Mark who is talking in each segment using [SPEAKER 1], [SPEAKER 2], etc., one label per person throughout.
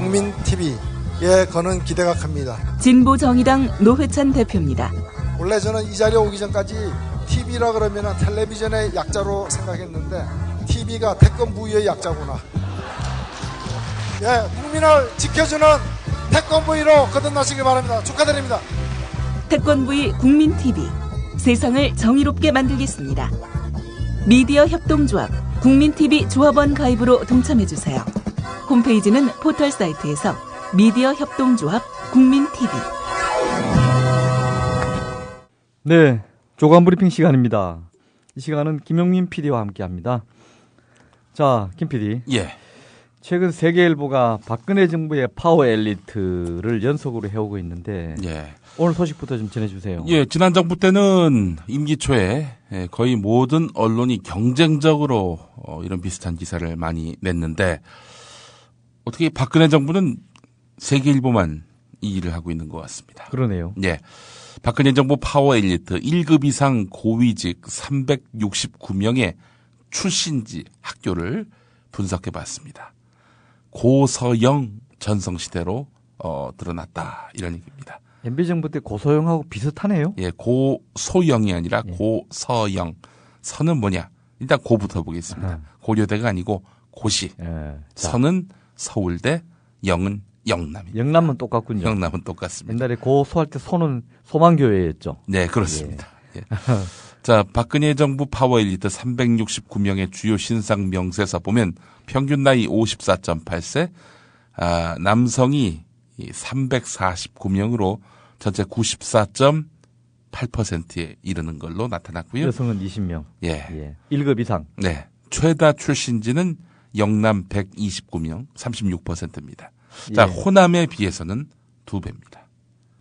[SPEAKER 1] 국민 TV에 거는 기대가 큽니다.
[SPEAKER 2] 진보정의당 노회찬 대표입니다.
[SPEAKER 1] 원래 저는 이 자리에 오기 전까지 TV라 그러면 텔레비전의 약자로 생각했는데 TV가 태권부의 약자구나. 예, 국민을 지켜주는 태권부의로 거듭나시길 바랍니다. 축하드립니다.
[SPEAKER 2] 태권부의 국민TV, 세상을 정의롭게 만들겠습니다. 미디어 협동조합 국민TV 조합원 가입으로 동참해주세요. 홈페이지는 포털 사이트에서 미디어 협동조합 국민TV.
[SPEAKER 3] 네, 조간브리핑 시간입니다. 이 시간은 김용민 PD와 함께합니다. 자, 김 PD.
[SPEAKER 4] 예.
[SPEAKER 3] 최근 세계일보가 박근혜 정부의 파워 엘리트를 연속으로 해오고 있는데
[SPEAKER 4] 예.
[SPEAKER 3] 오늘 소식부터 좀 전해주세요.
[SPEAKER 4] 예, 지난 정부 때는 임기 초에 거의 모든 언론이 경쟁적으로 이런 비슷한 기사를 많이 냈는데 어떻게 박근혜 정부는 세계일보만 이 일을 하고 있는 것 같습니다.
[SPEAKER 3] 그러네요.
[SPEAKER 4] 예. 박근혜 정부 파워 엘리트 1급 이상 고위직 369명의 출신지 학교를 분석해 봤습니다. 고서영 전성시대로 드러났다 이런 얘기입니다.
[SPEAKER 3] MB 정부 때 고소영하고 비슷하네요.
[SPEAKER 4] 예, 고소영이 아니라 고서영. 서는 뭐냐? 일단 고부터 보겠습니다. 고려대가 아니고 고시.
[SPEAKER 3] 예.
[SPEAKER 4] 서는 서울대, 영은 영남입니다.
[SPEAKER 3] 영남은 똑같군요.
[SPEAKER 4] 영남은 똑같습니다.
[SPEAKER 3] 옛날에 고소할 때 소는 소망교회였죠.
[SPEAKER 4] 네, 그렇습니다. 예. 자, 박근혜 정부 파워 엘리트 369명의 주요 신상 명세서 보면 평균 나이 54.8세, 남성이 349명으로 전체 94.8%에 이르는 걸로 나타났고요.
[SPEAKER 3] 여성은 20명.
[SPEAKER 4] 예.
[SPEAKER 3] 1급 이상.
[SPEAKER 4] 네. 최다 출신지는 영남 129명, 36%입니다. 자, 호남에 비해서는 2배입니다.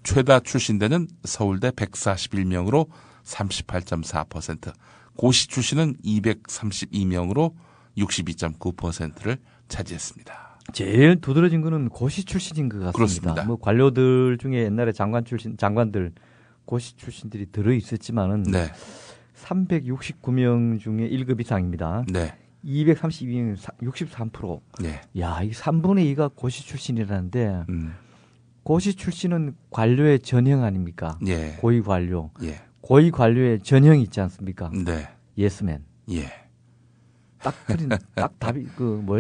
[SPEAKER 4] 최다 출신대는 서울대 141명으로 38.4%, 고시 출신은 232명으로 62.9%를 차지했습니다.
[SPEAKER 3] 제일 두드러진 거는 고시 출신인 것 같습니다.
[SPEAKER 4] 그렇습니다.
[SPEAKER 3] 뭐 관료들 중에 옛날에 장관들 고시 출신들이 들어 있었지만은
[SPEAKER 4] 네.
[SPEAKER 3] 369명 중에 1급 이상입니다.
[SPEAKER 4] 네.
[SPEAKER 3] 232명 63%.
[SPEAKER 4] 네.
[SPEAKER 3] 야, 이 3분의 2가 고시 출신이라는데 고시 출신은 관료의 전형 아닙니까?
[SPEAKER 4] 예.
[SPEAKER 3] 고위 관료.
[SPEAKER 4] 예.
[SPEAKER 3] 고위 관료의 전형이 있지 않습니까?
[SPEAKER 4] 네.
[SPEAKER 3] 예스맨.
[SPEAKER 4] 예.
[SPEAKER 3] 딱 답이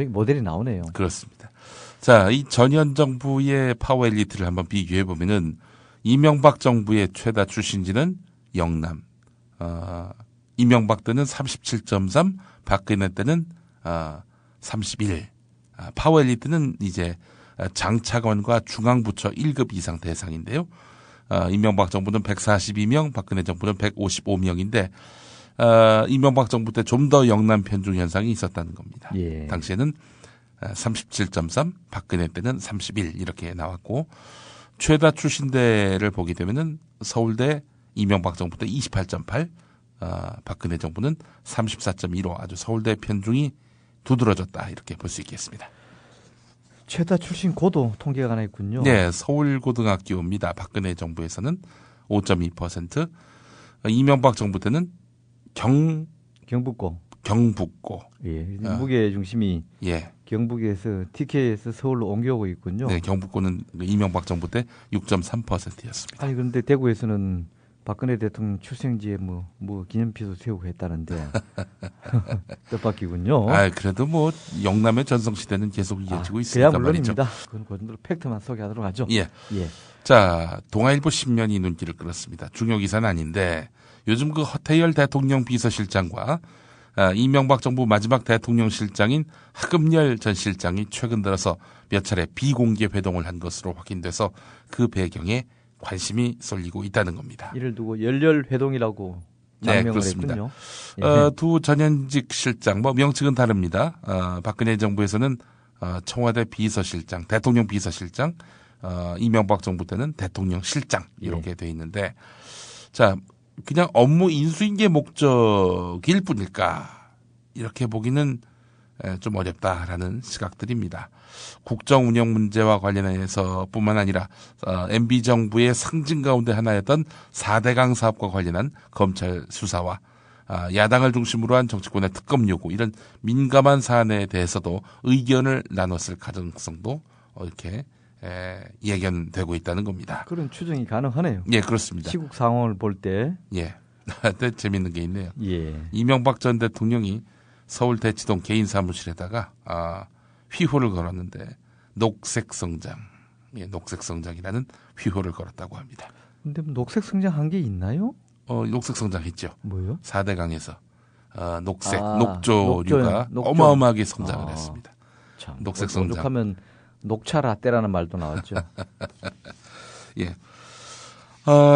[SPEAKER 3] 모델이 나오네요.
[SPEAKER 4] 그렇습니다. 자, 이 전현 정부의 파워 엘리트를 한번 비교해 보면은 이명박 정부의 최다 출신지는 영남. 이명박 때는 37.3, 박근혜 때는 31. 파워 엘리트는 이제 장차관과 중앙부처 1급 이상 대상인데요. 이명박 정부는 142명, 박근혜 정부는 155명인데 이명박 정부 때 좀 더 영남 편중 현상이 있었다는 겁니다.
[SPEAKER 3] 예.
[SPEAKER 4] 당시에는 37.3, 박근혜 때는 31 이렇게 나왔고 최다 출신대를 보게 되면은 서울대 이명박 정부 때 28.8, 박근혜 정부는 34.15 아주 서울대 편중이 두드러졌다 이렇게 볼 수 있겠습니다.
[SPEAKER 3] 최다 출신 고도 통계가 하나 있군요.
[SPEAKER 4] 네, 서울고등학교입니다. 박근혜 정부에서는 5.2%, 이명박 정부 때는
[SPEAKER 3] 경북고.
[SPEAKER 4] 예,
[SPEAKER 3] 무게 중심이
[SPEAKER 4] 예.
[SPEAKER 3] 경북에서 TK에서 서울로 옮겨오고 있군요.
[SPEAKER 4] 네, 경북고는 이명박 정부 때 6.3%였습니다.
[SPEAKER 3] 아니 그런데 대구에서는 박근혜 대통령 출생지에 뭐 기념비도 세우고 했다는데 뜻밖이군요.
[SPEAKER 4] 그래도 뭐 영남의 전성시대는 계속 이어지고
[SPEAKER 3] 그야
[SPEAKER 4] 있으니까
[SPEAKER 3] 물론입니다.
[SPEAKER 4] 말이죠.
[SPEAKER 3] 그건 그대로 팩트만 소개하도록 하죠.
[SPEAKER 4] 예. 자, 동아일보 신면이 눈길을 끌었습니다. 중요 기사는 아닌데 요즘 그 허태열 대통령 비서실장과 이명박 정부 마지막 대통령 실장인 하금열 전 실장이 최근 들어서 몇 차례 비공개 회동을 한 것으로 확인돼서 그 배경에 관심이 쏠리고 있다는 겁니다.
[SPEAKER 3] 이를 두고 열렬 회동이라고 장명을 했군요.
[SPEAKER 4] 두 전현직 실장, 명칭은 다릅니다. 박근혜 정부에서는 청와대 비서실장, 대통령 비서실장, 이명박 정부 때는 대통령 실장 이렇게 돼 있는데, 자, 그냥 업무 인수인 게 목적일 뿐일까 이렇게 보기는 좀 어렵다라는 시각들입니다. 국정 운영 문제와 관련해서 뿐만 아니라 MB 정부의 상징 가운데 하나였던 4대강 사업과 관련한 검찰 수사와 야당을 중심으로 한 정치권의 특검 요구 이런 민감한 사안에 대해서도 의견을 나눴을 가능성도 이렇게 예견되고 있다는 겁니다.
[SPEAKER 3] 그런 추정이 가능하네요.
[SPEAKER 4] 예, 그렇습니다.
[SPEAKER 3] 시국 상황을 볼 때.
[SPEAKER 4] 예. 근데 재밌는 게 있네요.
[SPEAKER 3] 예.
[SPEAKER 4] 이명박 전 대통령이 서울 대치동 개인 사무실에다가 휘호를 걸었는데 녹색성장, 녹색성장이라는 휘호를 걸었다고 합니다.
[SPEAKER 3] 근데 뭐 녹색 성장한 게 있나요?
[SPEAKER 4] 녹색성장 했죠.
[SPEAKER 3] 뭐요?
[SPEAKER 4] 4대강에서 녹색,
[SPEAKER 3] 아,
[SPEAKER 4] 녹조류가
[SPEAKER 3] 녹조.
[SPEAKER 4] 어마어마하게 성장을
[SPEAKER 3] 아.
[SPEAKER 4] 했습니다.
[SPEAKER 3] 참,
[SPEAKER 4] 녹색성장.
[SPEAKER 3] 오죽하면 녹차 라떼라는 말도 나왔죠.
[SPEAKER 4] 예.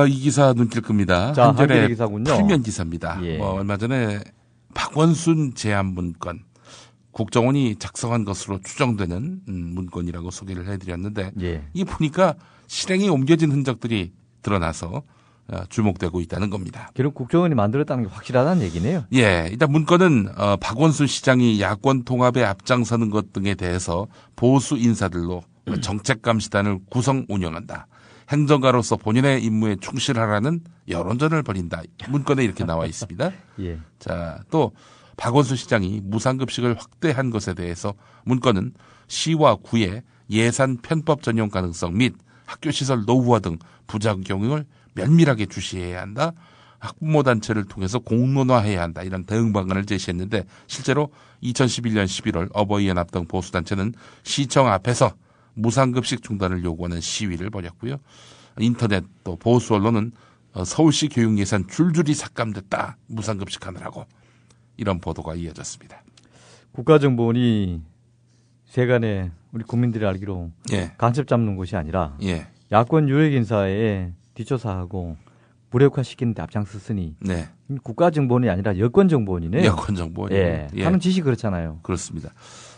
[SPEAKER 4] 이 기사 눈길 끕니다.
[SPEAKER 3] 자,
[SPEAKER 4] 한겨레
[SPEAKER 3] 한겨레 기사군요.
[SPEAKER 4] 필면 기사입니다.
[SPEAKER 3] 예.
[SPEAKER 4] 얼마 전에 박원순 제안 문건, 국정원이 작성한 것으로 추정되는 문건이라고 소개를 해드렸는데
[SPEAKER 3] 예.
[SPEAKER 4] 이 보니까 실행에 옮겨진 흔적들이 드러나서 주목되고 있다는 겁니다.
[SPEAKER 3] 결국 국정원이 만들었다는 게 확실하다는 얘기네요.
[SPEAKER 4] 예, 일단 문건은 박원순 시장이 야권 통합에 앞장서는 것 등에 대해서 보수 인사들로 정책감시단을 구성 운영한다. 행정가로서 본인의 임무에 충실하라는 여론전을 벌인다. 문건에 이렇게 나와 있습니다.
[SPEAKER 3] 예.
[SPEAKER 4] 자, 또 박원순 시장이 무상급식을 확대한 것에 대해서 문건은 시와 구의 예산 편법 전용 가능성 및 학교시설 노후화 등 부작용을 면밀하게 주시해야 한다. 학부모 단체를 통해서 공론화해야 한다. 이런 대응 방안을 제시했는데 실제로 2011년 11월 어버이연합 등 보수단체는 시청 앞에서 무상급식 중단을 요구하는 시위를 벌였고요. 인터넷 또 보수 언론은 서울시 교육 예산 줄줄이 삭감됐다. 무상급식 하느라고. 이런 보도가 이어졌습니다.
[SPEAKER 3] 국가정보원이 세간에 우리 국민들이 알기로
[SPEAKER 4] 예.
[SPEAKER 3] 간첩 잡는 곳이 아니라
[SPEAKER 4] 예.
[SPEAKER 3] 야권 유력 인사에 뒷조사하고 무력화시키는 데 앞장섰으니
[SPEAKER 4] 네.
[SPEAKER 3] 국가정보원이 아니라 여권정보원이네요.
[SPEAKER 4] 여권정보.
[SPEAKER 3] 예. 하는 짓이 그렇잖아요.
[SPEAKER 4] 그렇습니다.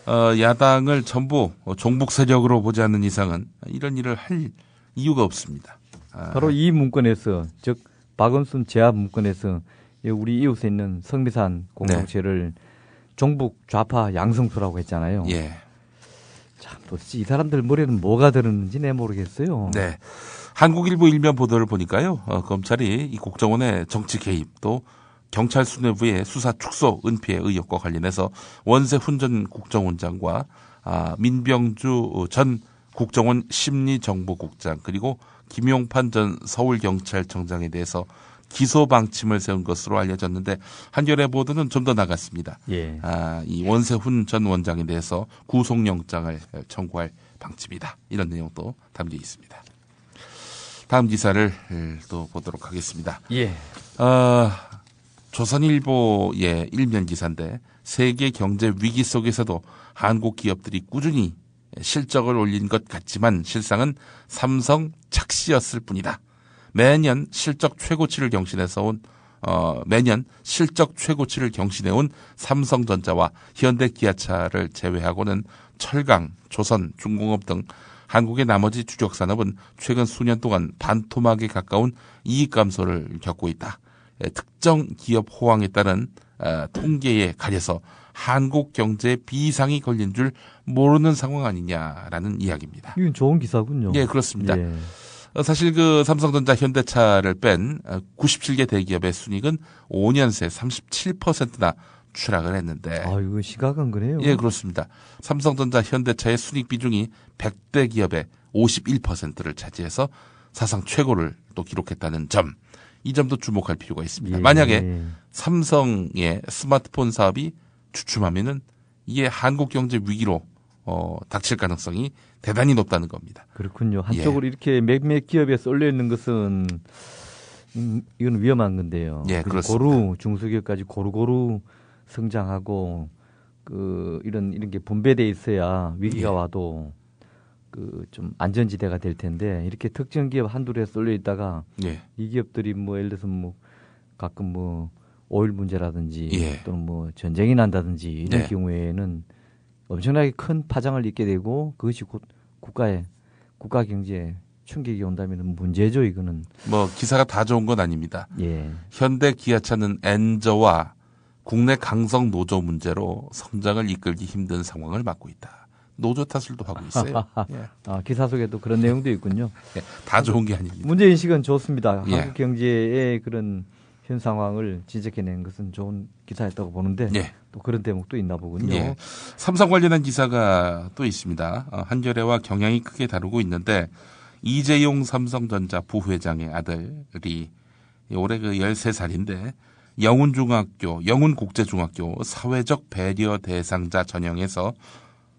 [SPEAKER 4] 야당을 전부 종북 세력으로 보지 않는 이상은 이런 일을 할 이유가 없습니다.
[SPEAKER 3] 바로 이 문건에서 즉 박원순 제압 문건에서 우리 이웃에 있는 성미산 공동체를 종북 좌파 양성수라고 했잖아요.
[SPEAKER 4] 예.
[SPEAKER 3] 참 도대체 이 사람들 머리는 뭐가 들었는지 내 모르겠어요.
[SPEAKER 4] 네. 한국일보 일면 보도를 보니까요. 검찰이 이 국정원의 정치 개입 또 경찰 수뇌부의 수사 축소 은폐 의혹과 관련해서 원세훈 전 국정원장과 민병주 전 국정원 심리정보국장 그리고 김용판 전 서울경찰청장에 대해서 기소 방침을 세운 것으로 알려졌는데 한겨레 보도는 좀 더 나갔습니다.
[SPEAKER 3] 예.
[SPEAKER 4] 이 원세훈 전 원장에 대해서 구속영장을 청구할 방침이다. 이런 내용도 담겨 있습니다. 다음 기사를 또 보도록 하겠습니다.
[SPEAKER 3] 예.
[SPEAKER 4] 조선일보의 일면 기사인데 세계 경제 위기 속에서도 한국 기업들이 꾸준히 실적을 올린 것 같지만 실상은 삼성 착시였을 뿐이다. 매년 실적 최고치를 경신해온 삼성전자와 현대기아차를 제외하고는 철강, 조선, 중공업 등 한국의 나머지 주력 산업은 최근 수년 동안 반토막에 가까운 이익 감소를 겪고 있다. 특정 기업 호황에 따른 통계에 가려서 한국 경제에 비상이 걸린 줄 모르는 상황 아니냐라는 이야기입니다.
[SPEAKER 3] 이건 좋은 기사군요.
[SPEAKER 4] 예, 그렇습니다.
[SPEAKER 3] 예.
[SPEAKER 4] 사실 그 삼성전자 현대차를 뺀 97개 대기업의 순이익은 5년 새 37%나 추락을 했는데.
[SPEAKER 3] 이거 시각은 그래요.
[SPEAKER 4] 예, 그렇습니다. 삼성전자 현대차의 순이익 비중이 100대 기업의 51%를 차지해서 사상 최고를 또 기록했다는 점. 이 점도 주목할 필요가 있습니다.
[SPEAKER 3] 예.
[SPEAKER 4] 만약에 삼성의 스마트폰 사업이 주춤하면은 이게 한국 경제 위기로 닥칠 가능성이 대단히 높다는 겁니다.
[SPEAKER 3] 그렇군요. 한쪽으로 이렇게 몇몇 기업에 쏠려 있는 것은 이건 위험한 건데요.
[SPEAKER 4] 예, 그렇습니다.
[SPEAKER 3] 고루 중소기업까지 고루고루 성장하고 이런 게 분배돼 있어야 위기가
[SPEAKER 4] 예.
[SPEAKER 3] 와도 좀 안전지대가 될 텐데 이렇게 특정 기업 한둘에 쏠려 있다가
[SPEAKER 4] 예.
[SPEAKER 3] 이 기업들이 예를 들어서 가끔 오일 문제라든지
[SPEAKER 4] 예.
[SPEAKER 3] 또는 전쟁이 난다든지 이런
[SPEAKER 4] 네.
[SPEAKER 3] 경우에는 엄청나게 큰 파장을 입게 되고 그것이 곧 국가 경제에 충격이 온다면 문제죠, 이거는.
[SPEAKER 4] 기사가 다 좋은 건 아닙니다.
[SPEAKER 3] 예.
[SPEAKER 4] 현대 기아차는 엔저와 국내 강성 노조 문제로 성장을 이끌기 힘든 상황을 맞고 있다. 노조 탓을 또 하고 있어요. 예.
[SPEAKER 3] 기사 속에도 그런 내용도 있군요.
[SPEAKER 4] 예, 다 좋은 게 아닙니다.
[SPEAKER 3] 문제 인식은 좋습니다.
[SPEAKER 4] 예.
[SPEAKER 3] 한국 경제의 그런 현 상황을 지적해낸 것은 좋은 기사였다고 보는데
[SPEAKER 4] 예.
[SPEAKER 3] 또 그런 대목도 있나 보군요.
[SPEAKER 4] 예. 삼성 관련한 기사가 또 있습니다. 한겨레와 경향이 크게 다루고 있는데 이재용 삼성전자 부회장의 아들이 올해 그 13살인데 영훈국제중학교 사회적 배려 대상자 전형에서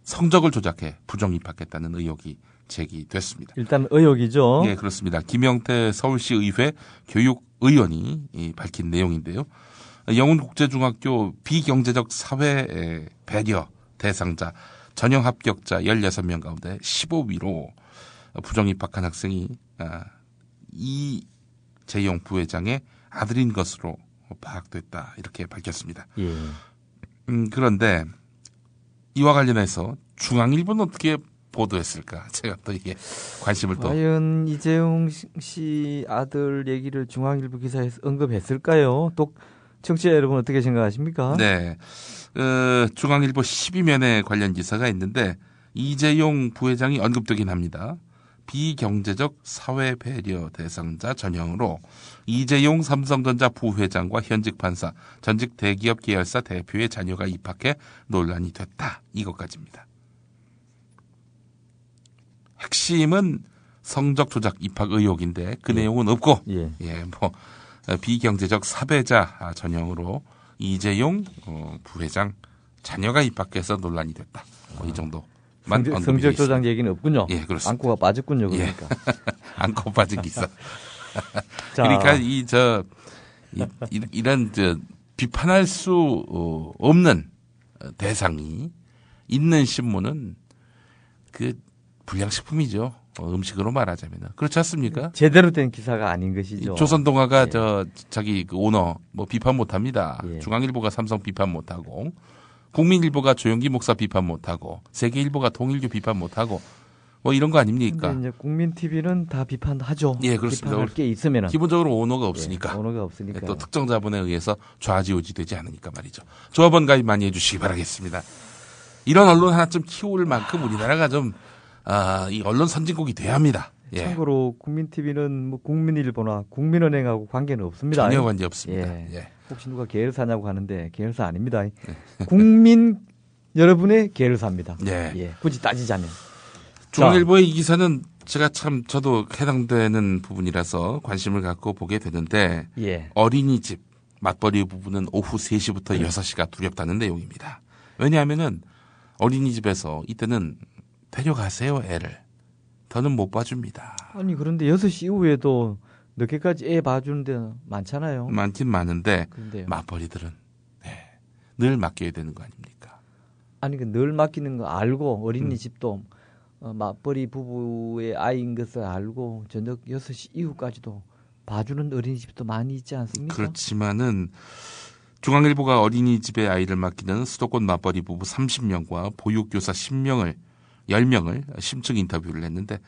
[SPEAKER 4] 성적을 조작해 부정 입학했다는 의혹이 제기됐습니다.
[SPEAKER 3] 일단 의혹이죠.
[SPEAKER 4] 예, 그렇습니다. 김영태 서울시의회 교육의원이 밝힌 내용인데요. 영훈국제중학교 비경제적 사회 배려 대상자 전형 합격자 16명 가운데 15위로 부정 입학한 학생이 이재용 부회장의 아들인 것으로 파악됐다. 이렇게 밝혔습니다.
[SPEAKER 3] 예.
[SPEAKER 4] 그런데 이와 관련해서 중앙일보는 어떻게 보도했을까? 제가 또 이게 관심을 또.
[SPEAKER 3] 과연 이재용 씨 아들 얘기를 중앙일보 기사에서 언급했을까요? 또 청취자 여러분 어떻게 생각하십니까?
[SPEAKER 4] 네. 중앙일보 12면에 관련 기사가 있는데 이재용 부회장이 언급되긴 합니다. 비경제적 사회 배려 대상자 전형으로 이재용 삼성전자 부회장과 현직 판사, 전직 대기업 계열사 대표의 자녀가 입학해 논란이 됐다. 이것까지입니다. 핵심은 성적 조작 입학 의혹인데 그 내용은 없고 비경제적 사배자 전형으로 이재용 부회장 자녀가 입학해서 논란이 됐다. 이 정도.
[SPEAKER 3] 성적 조작 얘기는 없군요.
[SPEAKER 4] 예, 그렇습니다.
[SPEAKER 3] 안고가 빠졌군요. 그러니까.
[SPEAKER 4] 안고 빠진 기사.
[SPEAKER 3] 자.
[SPEAKER 4] 그러니까 이런 비판할 수 없는 대상이 있는 신문은 그 불량식품이죠. 음식으로 말하자면 그렇지 않습니까?
[SPEAKER 3] 제대로 된 기사가 아닌 것이죠.
[SPEAKER 4] 조선동화가 자기 그 오너 비판 못합니다.
[SPEAKER 3] 예.
[SPEAKER 4] 중앙일보가 삼성 비판 못하고 국민일보가 조영기 목사 비판 못하고 세계일보가 통일교 비판 못하고 이런 거 아닙니까?
[SPEAKER 3] 근데 이제 국민 TV는 다 비판하죠.
[SPEAKER 4] 예, 그렇습니다.
[SPEAKER 3] 비판할 게 있으면은
[SPEAKER 4] 기본적으로 오너가 없으니까.
[SPEAKER 3] 오너가 없으니까.
[SPEAKER 4] 또 특정 자본에 의해서 좌지우지 되지 않으니까 말이죠. 조합원 가입 많이 해주시기 바라겠습니다. 이런 언론 하나 좀 키울 만큼 우리나라가 좀 이 언론 선진국이 돼야 합니다. 예.
[SPEAKER 3] 참고로 국민 TV는 뭐 국민일보나 국민은행하고 관계는 없습니다.
[SPEAKER 4] 전혀 관계 없습니다.
[SPEAKER 3] 예. 혹시 누가 계열사냐고 하는데 계열사 아닙니다. 국민 여러분의 계열사입니다.
[SPEAKER 4] 예.
[SPEAKER 3] 예. 굳이 따지자면.
[SPEAKER 4] 중앙일보의 이 기사는 제가 참 저도 해당되는 부분이라서 관심을 갖고 보게 되는데
[SPEAKER 3] 예.
[SPEAKER 4] 어린이집 맞벌이 부부는 오후 3시부터 6시가 두렵다는 내용입니다. 왜냐하면은 어린이집에서 이때는 데려가세요 애를. 더는 못 봐줍니다.
[SPEAKER 3] 아니 그런데 6시 이후에도 늦게까지 애 봐주는 데 많잖아요.
[SPEAKER 4] 많긴 많은데
[SPEAKER 3] 그런데요.
[SPEAKER 4] 맞벌이들은 늘 맡겨야 되는 거 아닙니까?
[SPEAKER 3] 아니 늘 맡기는 거 알고 어린이집도 맞벌이 부부의 아이인 것을 알고 저녁 6시 이후까지도 봐주는 어린이집도 많이 있지 않습니까?
[SPEAKER 4] 그렇지만은 중앙일보가 어린이집에 아이를 맡기는 수도권 맞벌이 부부 30명과 보육교사 10명을 심층 인터뷰를 했는데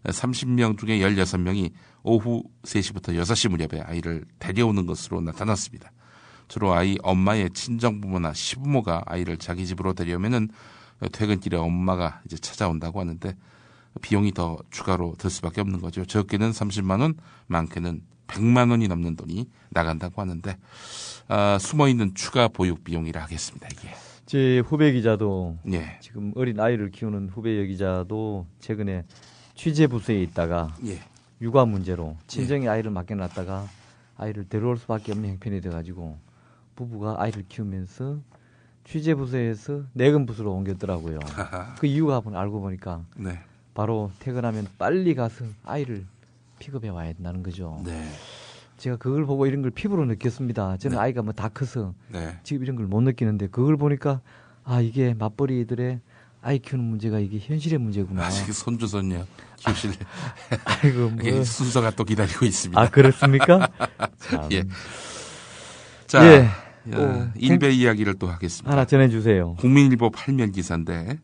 [SPEAKER 4] 30명 중에 16명이 오후 3시부터 6시 무렵에 아이를 데려오는 것으로 나타났습니다. 주로 아이 엄마의 친정부모나 시부모가 아이를 자기 집으로 데려오면은 퇴근길에 엄마가 이제 찾아온다고 하는데 비용이 더 추가로 들 수밖에 없는 거죠. 적게는 30만 원, 많게는 100만 원이 넘는 돈이 나간다고 하는데 숨어있는 추가 보육 비용이라 하겠습니다. 이게.
[SPEAKER 3] 제 후배 기자도
[SPEAKER 4] 예.
[SPEAKER 3] 지금 어린 아이를 키우는 후배 기자도 최근에 취재 부서에 있다가 육아 문제로 친정에 아이를 맡겨놨다가 아이를 데려올 수밖에 없는 형편이 돼가지고 부부가 아이를 키우면서 취재 부서에서 내근 부서로 옮겼더라고요. 그 이유가 알고 보니까 바로 퇴근하면 빨리 가서 아이를 픽업해 와야 된다는 거죠.
[SPEAKER 4] 네.
[SPEAKER 3] 제가 그걸 보고 이런 걸 피부로 느꼈습니다. 저는 아이가 뭐 다 커서 지금 이런 걸 못 느끼는데 그걸 보니까 이게 맞벌이들의 아이 키우는 문제가 이게 현실의 문제구나.
[SPEAKER 4] 아직 손주 손녀 키우실
[SPEAKER 3] 아이고 뭐
[SPEAKER 4] 순서가 또 기다리고 있습니다.
[SPEAKER 3] 아 그렇습니까? 참.
[SPEAKER 4] 예. 자,
[SPEAKER 3] 또
[SPEAKER 4] 일베 이야기를 또 하겠습니다.
[SPEAKER 3] 하나 전해주세요.
[SPEAKER 4] 국민일보 8면 기사인데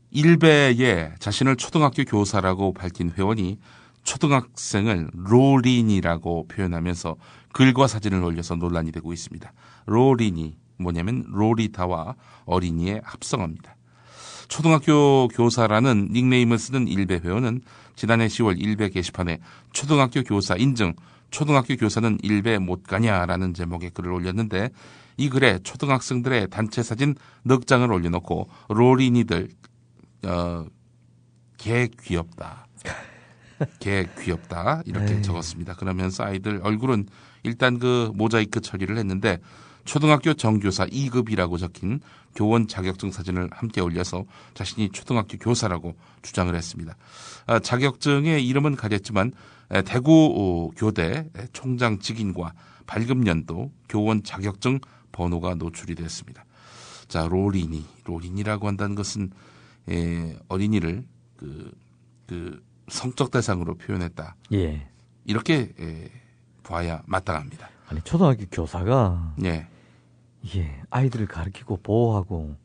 [SPEAKER 4] 일베에 자신을 초등학교 교사라고 밝힌 회원이 초등학생을 로린이라고 표현하면서 글과 사진을 올려서 논란이 되고 있습니다. 로린이 뭐냐면 로리타와 어린이의 합성어입니다. 초등학교 교사라는 닉네임을 쓰는 일베 회원은 지난해 10월 일베 게시판에 초등학교 교사 인증 초등학교 교사는 일배 못 가냐라는 제목의 글을 올렸는데 이 글에 초등학생들의 단체 사진 넉 장을 올려놓고 로린이들 개 귀엽다. 개 귀엽다 이렇게 적었습니다. 그러면서 아이들 얼굴은 일단 그 모자이크 처리를 했는데 초등학교 정교사 2급이라고 적힌 교원 자격증 사진을 함께 올려서 자신이 초등학교 교사라고 주장을 했습니다. 자격증의 이름은 가렸지만 대구 교대 총장 직인과 발급 연도 교원 자격증 번호가 노출이 됐습니다. 자, 로린이라고 한다는 것은 어린이를 그 성적 대상으로 표현했다.
[SPEAKER 3] 예.
[SPEAKER 4] 이렇게 봐야 마땅합니다.
[SPEAKER 3] 아니 초등학교 교사가
[SPEAKER 4] 예.
[SPEAKER 3] 아이들을 가르치고 보호하고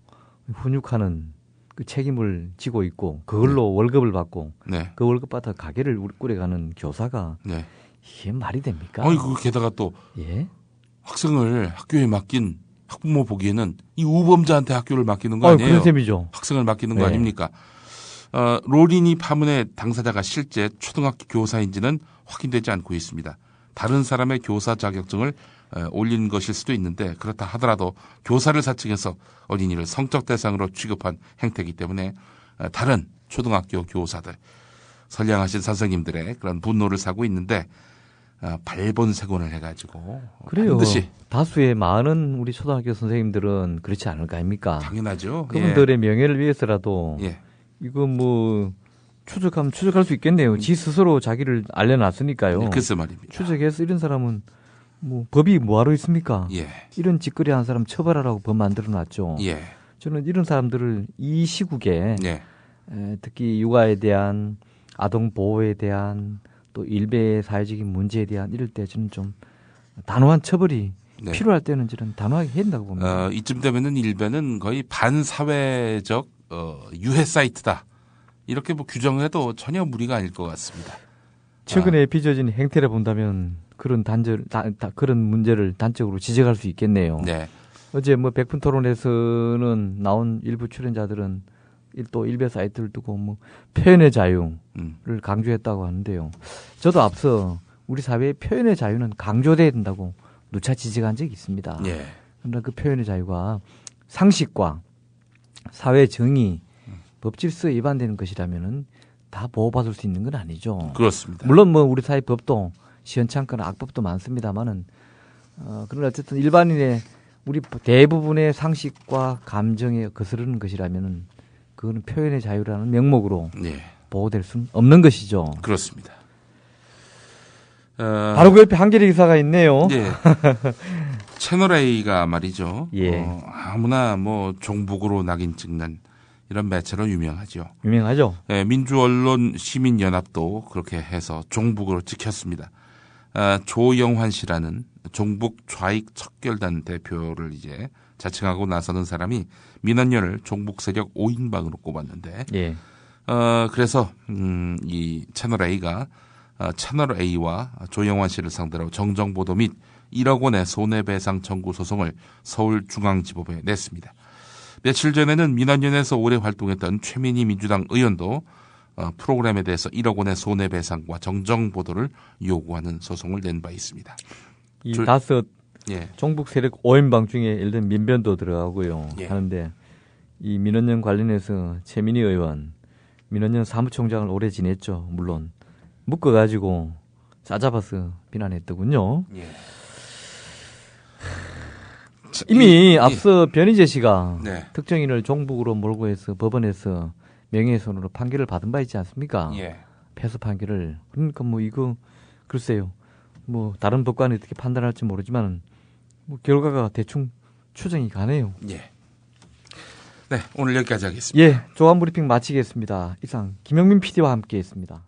[SPEAKER 3] 훈육하는 그 책임을 지고 있고 그걸로 월급을 받고
[SPEAKER 4] 네.
[SPEAKER 3] 그 월급 받아 가게를 꾸려가는 교사가
[SPEAKER 4] 네.
[SPEAKER 3] 이게 말이 됩니까?
[SPEAKER 4] 그 게다가 또
[SPEAKER 3] 예?
[SPEAKER 4] 학생을 학교에 맡긴 학부모 보기에는 이 우범자한테 학교를 맡기는 거 아니에요?
[SPEAKER 3] 그런 셈이죠.
[SPEAKER 4] 학생을 맡기는 거
[SPEAKER 3] 네.
[SPEAKER 4] 아닙니까? 로린이 파문의 당사자가 실제 초등학교 교사인지는 확인되지 않고 있습니다. 다른 사람의 교사 자격증을 올린 것일 수도 있는데 그렇다 하더라도 교사를 사칭해서 어린이를 성적 대상으로 취급한 행태이기 때문에 다른 초등학교 교사들, 선량하신 선생님들의 그런 분노를 사고 있는데 발본색원을 해가지고
[SPEAKER 3] 그래요.
[SPEAKER 4] 반드시
[SPEAKER 3] 다수의 많은 우리 초등학교 선생님들은 그렇지 않을 거 아닙니까?
[SPEAKER 4] 당연하죠.
[SPEAKER 3] 그분들의 명예를 위해서라도
[SPEAKER 4] 예.
[SPEAKER 3] 이거 뭐 추적하면 추적할 수 있겠네요. 지 스스로 자기를 알려놨으니까요.
[SPEAKER 4] 예, 글쎄 말입니다.
[SPEAKER 3] 추적해서 이런 사람은 뭐 법이 뭐하러 있습니까?
[SPEAKER 4] 예.
[SPEAKER 3] 이런 짓거리 하는 사람 처벌하라고 법 만들어놨죠.
[SPEAKER 4] 예.
[SPEAKER 3] 저는 이런 사람들을 이 시국에
[SPEAKER 4] 예.
[SPEAKER 3] 특히 육아에 대한 아동 보호에 대한 또 일베의 사회적인 문제에 대한 이럴 때 저는 좀 단호한 처벌이
[SPEAKER 4] 네.
[SPEAKER 3] 필요할 때는 저는 단호하게 해야 된다고 봅니다.
[SPEAKER 4] 이쯤 되면은 일베는 거의 반사회적 유해 사이트다. 이렇게 뭐 규정해도 전혀 무리가 아닐 것 같습니다.
[SPEAKER 3] 최근에 빚어진 행태를 본다면 그런 그런 문제를 단적으로 지적할 수 있겠네요.
[SPEAKER 4] 네.
[SPEAKER 3] 어제 뭐 백분 토론에서는 나온 일부 출연자들은 또 일베 사이트를 두고 뭐 표현의 자유를 강조했다고 하는데요. 저도 앞서 우리 사회의 표현의 자유는 강조돼야 된다고 누차 지적한 적이 있습니다.
[SPEAKER 4] 예.
[SPEAKER 3] 그러나 그 표현의 자유가 상식과 사회 정의, 법 질서에 위반되는 것이라면은 다 보호받을 수 있는 건 아니죠.
[SPEAKER 4] 그렇습니다.
[SPEAKER 3] 물론 뭐 우리 사회 법도 시원찮거나 악법도 많습니다만은 그러나 어쨌든 일반인의 우리 대부분의 상식과 감정에 거스르는 것이라면은 그거는 표현의 자유라는 명목으로
[SPEAKER 4] 예.
[SPEAKER 3] 보호될 수는 없는 것이죠.
[SPEAKER 4] 그렇습니다.
[SPEAKER 3] 바로 그 옆에 한겨레 기사가 있네요.
[SPEAKER 4] 예. 채널 A가 말이죠.
[SPEAKER 3] 예.
[SPEAKER 4] 아무나 뭐 종북으로 낙인 찍는 이런 매체로 유명하죠.
[SPEAKER 3] 유명하죠.
[SPEAKER 4] 예, 민주언론 시민연합도 그렇게 해서 종북으로 찍혔습니다. 조영환 씨라는 종북 좌익 척결단 대표를 이제 자칭하고 나서는 사람이 민원연을 종북 세력 5인방으로 꼽았는데,
[SPEAKER 3] 예.
[SPEAKER 4] 그래서 이 채널 A가 채널 A와 조영환 씨를 상대로 정정보도 및 1억 원의 손해배상 청구 소송을 서울중앙지법에 냈습니다. 며칠 전에는 민원연에서 오래 활동했던 최민희 민주당 의원도 프로그램에 대해서 1억 원의 손해배상과 정정보도를 요구하는 소송을 낸 바 있습니다.
[SPEAKER 3] 이 다섯
[SPEAKER 4] 예.
[SPEAKER 3] 종북 세력 5인방 중에 예를 들면 민변도 들어가고요.
[SPEAKER 4] 예.
[SPEAKER 3] 하는데 이 민원연 관련해서 최민희 의원, 민원연 사무총장을 오래 지냈죠. 물론 묶어가지고 싸잡아서 비난했더군요.
[SPEAKER 4] 예.
[SPEAKER 3] 이미 앞서 변희재 씨가
[SPEAKER 4] 네.
[SPEAKER 3] 특정인을 종북으로 몰고 해서 법원에서 명예훼손으로 판결을 받은 바 있지 않습니까?
[SPEAKER 4] 예.
[SPEAKER 3] 패소 판결을. 그러니까 뭐 이거 글쎄요. 뭐 다른 법관이 어떻게 판단할지 모르지만 뭐 결과가 대충 추정이 가네요.
[SPEAKER 4] 예. 네, 오늘 여기까지 하겠습니다.
[SPEAKER 3] 예, 조합 브리핑 마치겠습니다. 이상 김영민 PD와 함께했습니다.